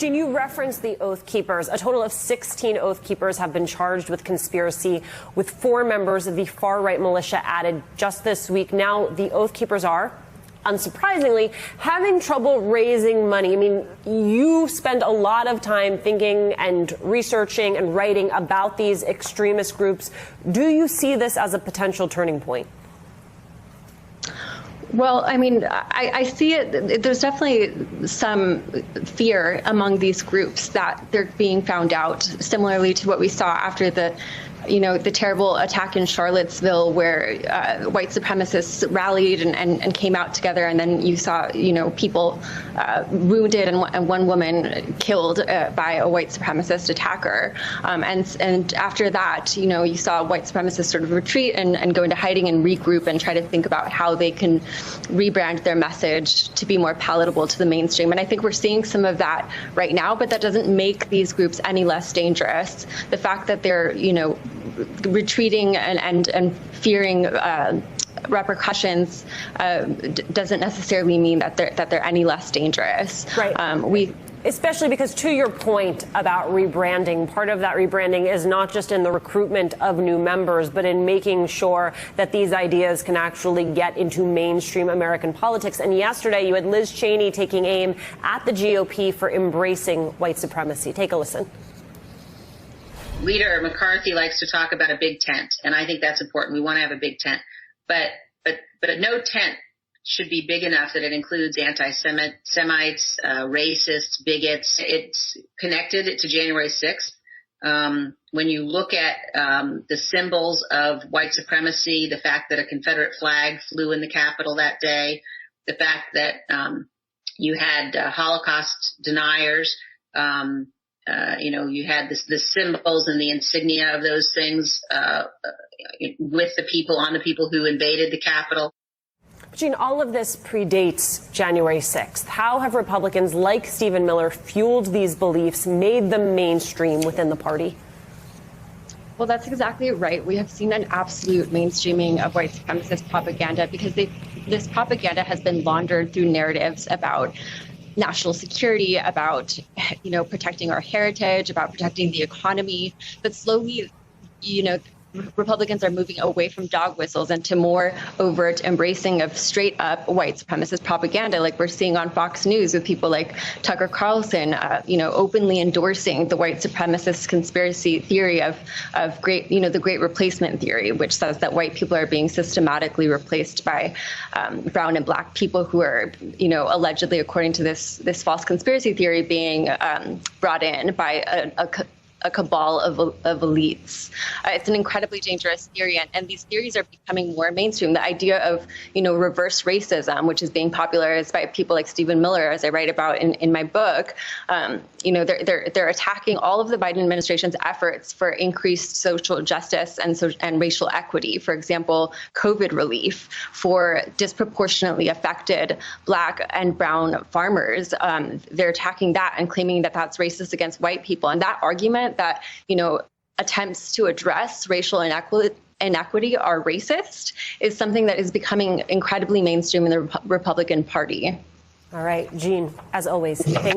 Jean, you referenced the Oath Keepers. A total of 16 Oath Keepers have been charged with conspiracy, with 4 members of the far-right militia added just this week. Now, the Oath Keepers are, unsurprisingly, having trouble raising money. I mean, you spend a lot of time thinking and researching and writing about these extremist groups. Do you see this as a potential turning point? Well, I mean, I see it. There's definitely some fear among these groups that they're being found out, similarly to what we saw after the terrible attack in Charlottesville, where white supremacists rallied and came out together, and then you saw, people wounded and one woman killed by a white supremacist attacker. And after that, you saw white supremacists sort of retreat and go into hiding and regroup and try to think about how they can rebrand their message to be more palatable to the mainstream. And I think we're seeing some of that right now, but that doesn't make these groups any less dangerous. The fact that they're, retreating and fearing repercussions doesn't necessarily mean that they're any less dangerous. Right. Especially because, to your point about rebranding, part of that rebranding is not just in the recruitment of new members, but in making sure that these ideas can actually get into mainstream American politics. And yesterday, you had Liz Cheney taking aim at the GOP for embracing white supremacy. Take a listen. Leader McCarthy likes to talk about a big tent, and I think that's important. We want to have a big tent, but no tent should be big enough that it includes anti-Semites, racists, bigots. It's connected to January 6th. When you look at the symbols of white supremacy, the fact that a Confederate flag flew in the Capitol that day, the fact that you had Holocaust deniers, you had the symbols and the insignia of those things with the people, on the people who invaded the Capitol. Jean, all of this predates January 6th. How have Republicans like Stephen Miller fueled these beliefs, made them mainstream within the party? Well, that's exactly right. We have seen an absolute mainstreaming of white supremacist propaganda because this propaganda has been laundered through narratives about national security, about, protecting our heritage, about protecting the economy. But slowly, Republicans are moving away from dog whistles and to more overt embracing of straight up white supremacist propaganda, like we're seeing on Fox News with people like Tucker Carlson, openly endorsing the white supremacist conspiracy theory of the Great Replacement theory, which says that white people are being systematically replaced by brown and black people who are, allegedly, according to this false conspiracy theory, being brought in by a cabal of elites. It's an incredibly dangerous theory, and these theories are becoming more mainstream. The idea of, reverse racism, which is being popularized by people like Stephen Miller, as I write about in my book, they're attacking all of the Biden administration's efforts for increased social justice and racial equity. For example, COVID relief for disproportionately affected black and brown farmers. They're attacking that and claiming that that's racist against white people. And that argument that, attempts to address racial inequity are racist is something that is becoming incredibly mainstream in the Republican Party. All right, Jean, as always, thank you.